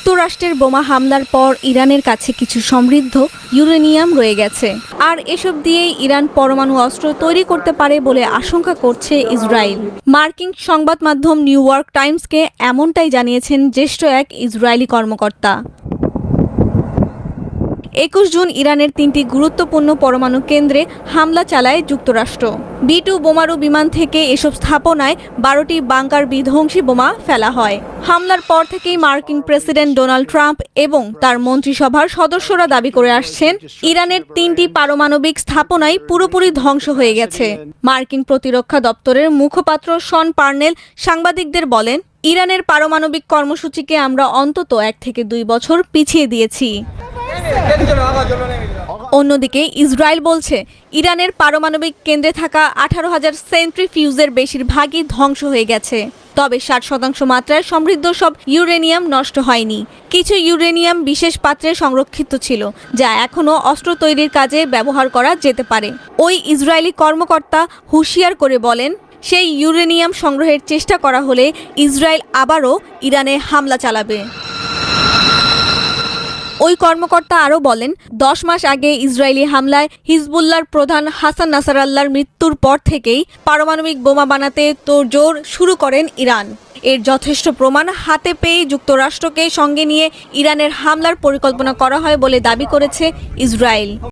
যুক্তরাষ্ট্রের বোমা হামলার পর ইরানের কাছে কিছু সমৃদ্ধ ইউরেনিয়াম রয়ে গেছে, আর এসব দিয়েই ইরান পরমাণু অস্ত্র তৈরি করতে পারে বলে আশঙ্কা করছে ইসরায়েল। মার্কিন সংবাদ মাধ্যম নিউ ইয়র্ক টাইমসকে এমনটাই জানিয়েছেন জ্যেষ্ঠ এক ইসরায়েলি কর্মকর্তা। 21 জুন ইরানের 3টি গুরুত্বপূর্ণ পরমাণু কেন্দ্রে হামলা চালায় যুক্তরাষ্ট্র। B-2 বোমারু বিমান থেকে এসব স্থাপনায় 12টি বাংকার বিধ্বংসী বোমা ফেলা হয়। হামলার পর থেকেই মার্কিন প্রেসিডেন্ট ডোনাল্ড ট্রাম্প এবং তার মন্ত্রিসভার সদস্যরা দাবি করে আসছেন, ইরানের 3টি পারমাণবিক স্থাপনাই পুরোপুরি ধ্বংস হয়ে গেছে। মার্কিন প্রতিরক্ষা দপ্তরের মুখপাত্র শন পার্নেল সাংবাদিকদের বলেন, ইরানের পারমাণবিক কর্মসূচিকে আমরা অন্তত 1 থেকে 2 বছর পিছিয়ে দিয়েছি। অন্যদিকে ইসরায়েল বলছে, ইরানের পারমাণবিক কেন্দ্রে থাকা 18,000 সেন্ট্রিফিউজের বেশিরভাগই ধ্বংস হয়ে গেছে। তবে 60% মাত্রায় সমৃদ্ধ সব ইউরেনিয়াম নষ্ট হয়নি। কিছু ইউরেনিয়াম বিশেষ পাত্রে সংরক্ষিত ছিল, যা এখনও অস্ত্র তৈরির কাজে ব্যবহার করা যেতে পারে। ওই ইসরায়েলি কর্মকর্তা হুঁশিয়ার করে বলেন, সেই ইউরেনিয়াম সংগ্রহের চেষ্টা করা হলে ইসরায়েল আবারও ইরানে হামলা চালাবে। ওই কর্মকর্তা আরও বলেন, 10 মাস আগে ইসরায়েলি হামলায় হিজবুল্লাহর প্রধান হাসান নাসরাল্লাহর মৃত্যুর পর থেকেই পারমাণবিক বোমা বানাতে তোড়জোড় শুরু করেন ইরান। এর যথেষ্ট প্রমাণ হাতে পেয়ে যুক্তরাষ্ট্রকে সঙ্গে নিয়ে ইরানের হামলার পরিকল্পনা করা হয় বলে দাবি করেছে ইসরায়েল।